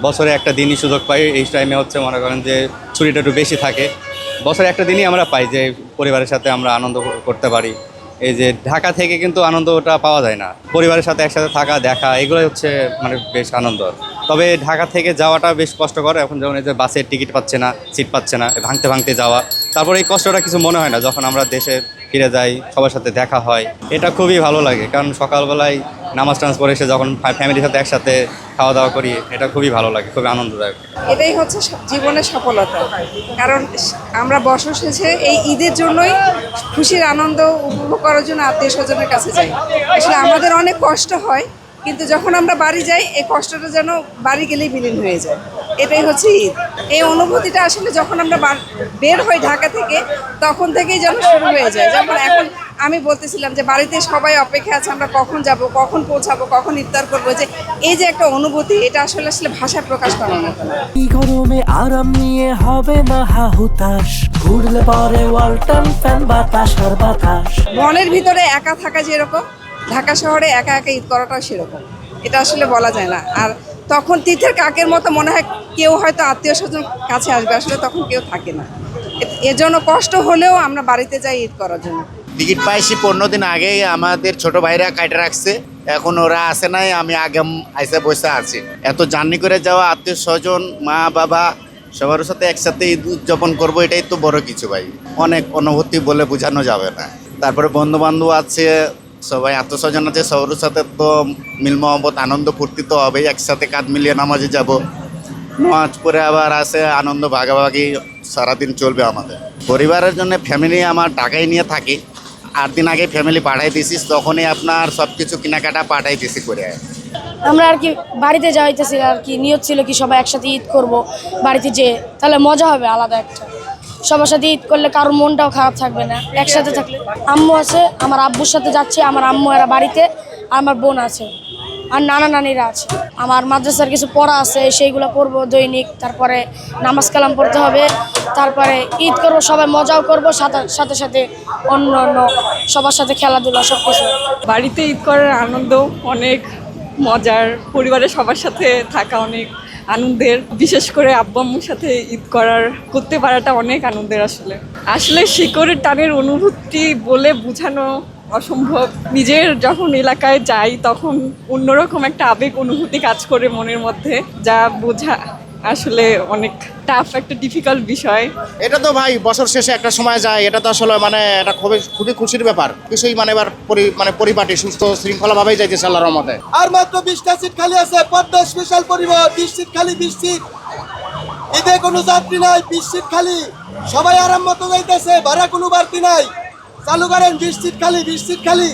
বছরে একটা দিনই সুযোগ পাই, এই টাইমে হচ্ছে মনে করেন যে ছুটিটা একটু বেশি থাকে। বছরে একটা দিনই আমরা পাই যে পরিবারের সাথে আমরা আনন্দ করতে পারি। এই যে ঢাকা থেকে কিন্তু আনন্দটা পাওয়া যায় না, পরিবারের সাথে একসাথে থাকা দেখা এগুলোই হচ্ছে মানে বেশ আনন্দ। তবে ঢাকা থেকে যাওয়াটা বেশ কষ্টকর, এখন যেমন এই যে বাসের টিকিট পাচ্ছে না, সিট পাচ্ছে না, ভাঙতে ভাঙতে যাওয়া, তারপর এই কষ্টটা কিছু মনে হয় না যখন আমরা দেশে ফিরে যাই, সবার সাথে দেখা হয়। এটা খুবই ভালো লাগে, কারণ সকালবেলায় নামাজ টামাজ পড়ে এসে যখন ফ্যামিলির সাথে একসাথে খাওয়া দাওয়া করি, এটা খুবই ভালো লাগে, খুবই আনন্দদায়ক। এটাই হচ্ছে জীবনের সফলতা। কারণ আমরা বছর শেষে এই ঈদের জন্যই খুশির আনন্দ উপভোগ করার জন্য আত্মীয় স্বজনের কাছে যাই। আসলে আমাদের অনেক কষ্ট হয়, কিন্তু যখন আমরা বাড়ি যাই এই কষ্টটা যেন বাড়ি গেলেই বিলীন হয়ে যায়। এটাই হচ্ছে ঈদ। এই অনুভূতিটা আসলে যখন আমরা বের হই ঢাকা থেকে, তখন থেকেই যেন শুরু হয়ে যায়। যেমন এখন আমি বলতেছিলাম যে বাড়িতে সবাই অপেক্ষা আছে, আমরা কখন যাব, কখন পৌঁছাবো, কখন ইফতার করবো। যে এই যে একটা অনুভূতি, এটা আসলে ভাষায় প্রকাশ করার মতো না। গরমে আরাম নিয়ে হবে না হাহুতাশ, ঘুরলে পরে ওয়ালটন ফ্যান বাতাস আর বাতাস। মনের ভিতরে একা থাকা যেরকম, ঢাকা শহরে একা একা ঈদ করাটাও সেরকম। এটা আসলে বলা যায় না। আর তখন তীর্থের কাকের মতো মনে হয় কেউ হয়তো আত্মীয় স্বজন কাছে আসবে, আসলে তখন কেউ থাকে না। এর জন্য কষ্ট হলেও আমরা বাড়িতে যাই ঈদ করার জন্য। টিকিট পাইছি 15 দিন আগেই, আমাদের ছোট ভাইরা কাটে রাখছে, এখন ওরা আসে নাই, আমি আগে আইসা বসে আছি। এত জার্নি করে যাওয়া, আত্মীয় স্বজন, মা বাবা সবার সাথে একসাথে ঈদ উদযাপন করবো, এটাই তো বড় কিছু ভাই। অনেক অনুভূতি বলে বোঝানো যাবে না। তারপরে বন্ধু বান্ধব আছে, সবাই আত্মীয় স্বজন আছে, সবার সাথে তো মিল মহব্বত আনন্দ ফুর্তি তো হবেই। একসাথে কাঁধ মিলিয়ে নামাজে যাব, নামাজ পরে আবার আসে, আনন্দ ভাগাভাগি সারাদিন চলবে আমাদের। পরিবারের জন্য ফ্যামিলি আমার ঢাকায় নিয়ে থাকি, 8 দিন আগে ফ্যামিলি পাঠাই দিছিস, তখনই আপনার সব কিছু কেনাকাটা পাঠাই দিছি করে। আমরা আর কি বাড়িতে যাইতেছি, আর কি নিয়ত ছিল কি সবাই একসাথে ঈদ করব বাড়িতে, যে তাহলে মজা হবে আলাদা একটা। সবার সাথে ঈদ করলে কারোর মনটাও খারাপ থাকবে না, একসাথে থাকলে। আম্মু আছে, আমার আব্বুর সাথে যাচ্ছে, আমার আম্মু এরা বাড়িতে, আর আমার বোন আছে, আর নানা নানিরা আছে। আমার মাদ্রাসার কিছু পড়া আছে, সেইগুলো পড়বো দৈনিক। তারপরে নামাজ কালাম পড়তে হবে, তারপরে ঈদ করবো, সবাই মজাও করবো, সাথে সাথে অন্য অন্য সবার সাথে খেলাধুলা সব কিছু। বাড়িতে ঈদ করার আনন্দ অনেক মজার, পরিবারের সবার সাথে থাকা অনেক আনন্দের। বিশেষ করে আব্বু আম্মুর সাথে ঈদ করতে পারাটা অনেক আনন্দের। আসলে শিকড়ের টানের অনুভূতি বলে বোঝানো অসম্ভব। নিজের যখন এলাকায় যাই তখন অন্যরকম একটা আবেগ অনুভূতি কাজ করে মনের মধ্যে, যা বোঝা আসলে অনেক টাফ, একটা ডিফিকাল্ট বিষয়। এটা তো ভাই বছর শেষে একটা সময় যায়, এটা তো আসলে মানে এটা খুবই খুশির ব্যাপার। কিছুই মানে এবার পরিপাটি সুস্থ শৃঙ্খলাভাবেই যাইতেছে আল্লাহর রহমতে। আর মাত্র 20টা সিট খালি আছে, পদ্মা স্পেশাল পরিবহন 20 সিট খালি, 20 সিট। ঈদে কোনো যাত্রী নাই, 20 সিট খালি, সবাই আরাম মতো যাইতেছে, ভাড়া কোনো বাড়তি নাই। চালু করেন, 20 সিট খালি, 20 সিট খালি।